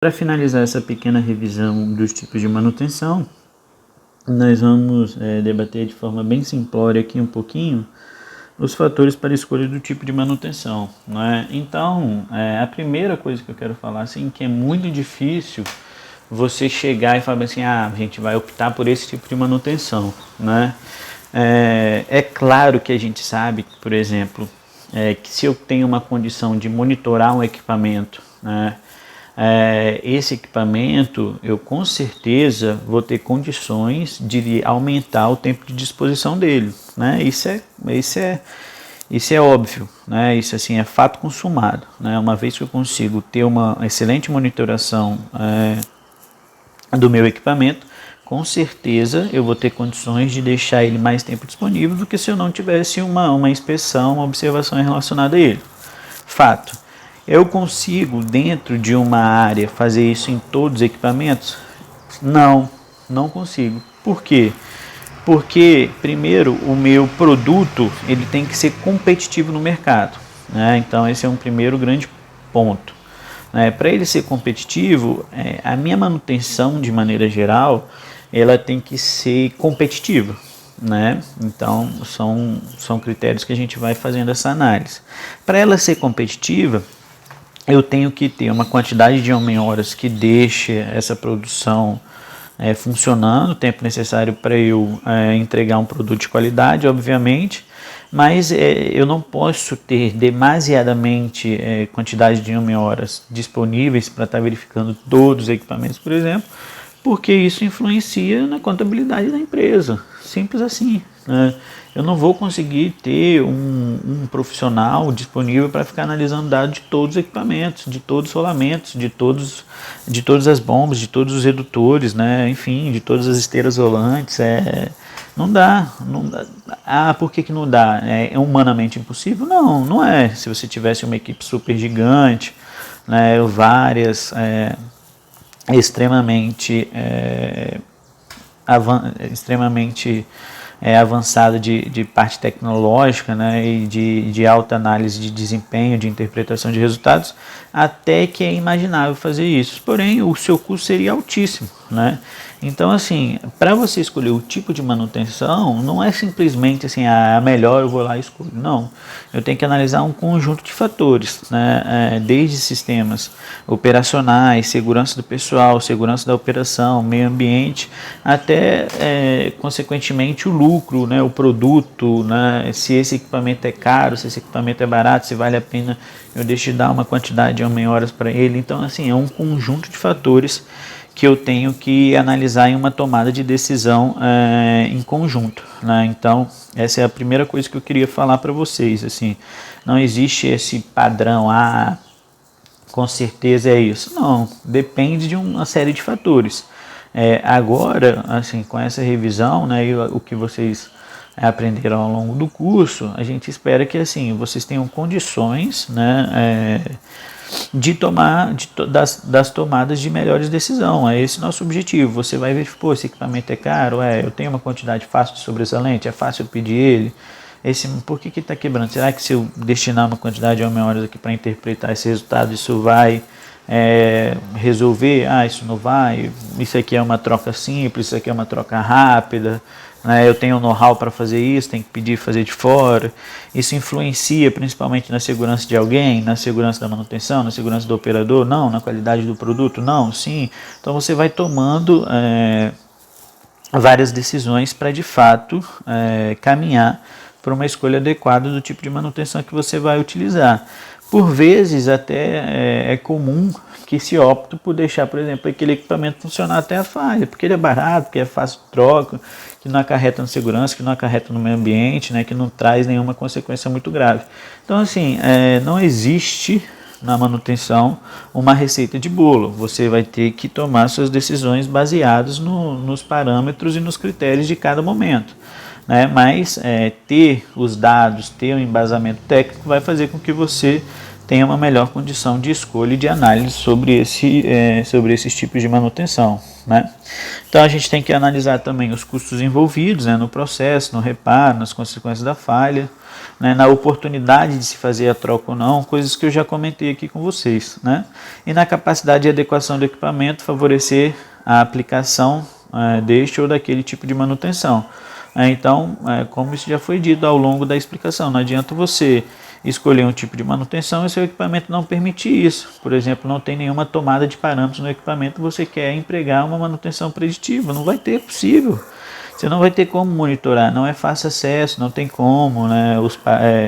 Para finalizar essa pequena revisão dos tipos de manutenção, nós vamos debater de forma bem simplória aqui um pouquinho os fatores para a escolha do tipo de manutenção, né? Então, a primeira coisa que eu quero falar assim, que é muito difícil você chegar e falar assim, a gente vai optar por esse tipo de manutenção, né? É claro que a gente sabe, por exemplo, que se eu tenho uma condição de monitorar um equipamento, né? Esse equipamento eu com certeza vou ter condições de aumentar o tempo de disposição dele, né? Isso é óbvio, né? Isso assim é fato consumado, né? Uma vez que eu consigo ter uma excelente monitoração do meu equipamento, com certeza eu vou ter condições de deixar ele mais tempo disponível do que se eu não tivesse uma inspeção, uma observação relacionada a ele. Fato. Eu consigo, dentro de uma área, fazer isso em todos os equipamentos? Não consigo. Por quê? Porque, primeiro, o meu produto ele tem que ser competitivo no mercado, né? Então, esse é um primeiro grande ponto. Para ele ser competitivo, a minha manutenção, de maneira geral, ela tem que ser competitiva, né? Então, são critérios que a gente vai fazendo essa análise. Para ela ser competitiva, eu tenho que ter uma quantidade de homem-horas que deixe essa produção funcionando, o tempo necessário para eu entregar um produto de qualidade, obviamente, mas eu não posso ter demasiadamente quantidade de homem-horas disponíveis para estar verificando todos os equipamentos, por exemplo, porque isso influencia na contabilidade da empresa, simples assim, né? Eu não vou conseguir ter um profissional disponível para ficar analisando dados de todos os equipamentos, de todos os rolamentos, de todas as bombas, de todos os redutores, né? Enfim, de todas as esteiras rolantes. Não dá. Por que não dá? É humanamente impossível? Não é. Se você tivesse uma equipe super gigante, né, várias extremamente avançada de parte tecnológica, né, e de alta análise de desempenho, de interpretação de resultados, até que é imaginável fazer isso. Porém, o seu custo seria altíssimo, né? Então, assim, para você escolher o tipo de manutenção, não é simplesmente assim, a melhor eu vou lá e escolho. Não, eu tenho que analisar um conjunto de fatores, né? Desde sistemas operacionais, segurança do pessoal, segurança da operação, meio ambiente, até, consequentemente, o lucro, né? O produto, né? Se esse equipamento é caro, se esse equipamento é barato, se vale a pena eu deixo de dar uma quantidade de homem-horas para ele. Então, assim, é um conjunto de fatores que eu tenho que analisar em uma tomada de decisão em conjunto, né? Então, essa é a primeira coisa que eu queria falar para vocês. Assim, não existe esse padrão, com certeza é isso. Não, depende de uma série de fatores. Agora, assim, com essa revisão, né, e o que vocês aprenderam ao longo do curso, a gente espera que assim vocês tenham condições, né, de tomar das tomadas de melhores decisão. É esse nosso objetivo. Você vai ver, pô, esse equipamento é caro, eu tenho uma quantidade fácil de sobressalente, é fácil eu pedir ele. Por que está quebrando? Será que se eu destinar uma quantidade de homem-horas aqui para interpretar esse resultado, isso vai resolver? Isso não vai. Isso aqui é uma troca simples, isso aqui é uma troca rápida. Eu tenho know-how para fazer isso, tenho que pedir fazer de fora. Isso influencia principalmente na segurança de alguém, na segurança da manutenção, na segurança do operador? Não. Na qualidade do produto? Não. Sim. Então você vai tomando várias decisões para de fato caminhar para uma escolha adequada do tipo de manutenção que você vai utilizar. Por vezes até é comum que se opte por deixar, por exemplo, aquele equipamento funcionar até a falha, porque ele é barato, porque é fácil de troca, que não acarreta na segurança, que não acarreta no meio ambiente, né, que não traz nenhuma consequência muito grave. Então, assim, não existe na manutenção uma receita de bolo. Você vai ter que tomar suas decisões baseadas nos parâmetros e nos critérios de cada momento, né? Mas ter os dados, ter um embasamento técnico vai fazer com que você tenha uma melhor condição de escolha e de análise sobre esses tipos de manutenção, né? Então a gente tem que analisar também os custos envolvidos, né, no processo, no reparo, nas consequências da falha, né, na oportunidade de se fazer a troca ou não, coisas que eu já comentei aqui com vocês, né? E na capacidade de adequação do equipamento, favorecer a aplicação deste ou daquele tipo de manutenção. Então, como isso já foi dito ao longo da explicação, não adianta você escolher um tipo de manutenção e seu equipamento não permitir isso. Por exemplo, não tem nenhuma tomada de parâmetros no equipamento, você quer empregar uma manutenção preditiva, não vai ter, é possível. Você não vai ter como monitorar, não é fácil acesso, não tem como, né?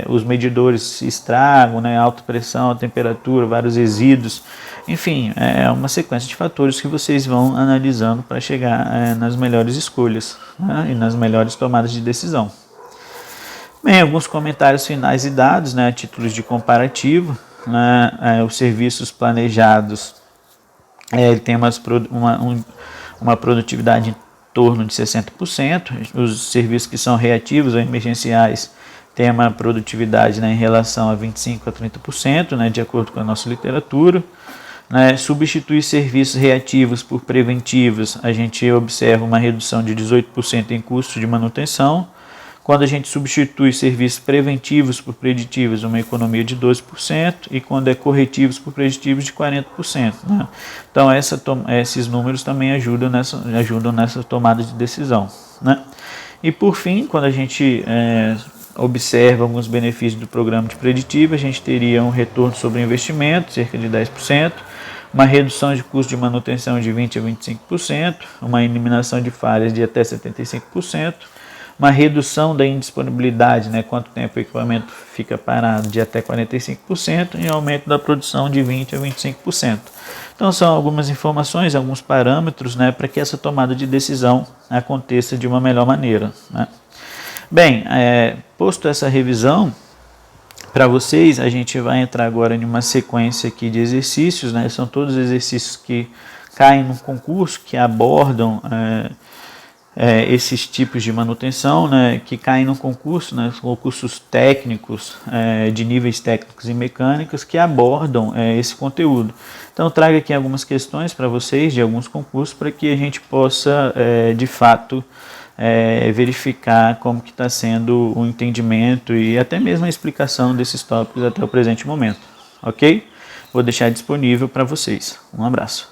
Os medidores se estragam, né? Alta pressão, alta temperatura, vários resíduos, enfim, é uma sequência de fatores que vocês vão analisando para chegar nas melhores escolhas, né? E nas melhores tomadas de decisão. Bem, alguns comentários finais e dados, né? Títulos de comparativo, né? Os serviços planejados tem uma produtividade em torno de 60%, os serviços que são reativos ou emergenciais têm uma produtividade, né, em relação a 25% a 30%, né, de acordo com a nossa literatura. Né, substituir serviços reativos por preventivos, a gente observa uma redução de 18% em custo de manutenção. Quando a gente substitui serviços preventivos por preditivos, uma economia de 12%, e quando é corretivos por preditivos, de 40%. Né? Então, esses números também ajudam nessa tomada de decisão. Né? E, por fim, quando a gente observa alguns benefícios do programa de preditivo, a gente teria um retorno sobre investimento, cerca de 10%, uma redução de custo de manutenção de 20% a 25%, uma eliminação de falhas de até 75%, uma redução da indisponibilidade, né, quanto tempo o equipamento fica parado, de até 45%, e aumento da produção de 20% a 25%. Então são algumas informações, alguns parâmetros, né, para que essa tomada de decisão aconteça de uma melhor maneira. Né? Bem, posto essa revisão, para vocês, a gente vai entrar agora em uma sequência aqui de exercícios, né? São todos exercícios que caem no concurso, que abordam esses tipos de manutenção, né, que caem no concurso, né, concursos técnicos, de níveis técnicos e mecânicos, que abordam esse conteúdo. Então, trago aqui algumas questões para vocês de alguns concursos, para que a gente possa, de fato, verificar como que está sendo o entendimento e até mesmo a explicação desses tópicos até o presente momento, ok? Vou deixar disponível para vocês. Um abraço.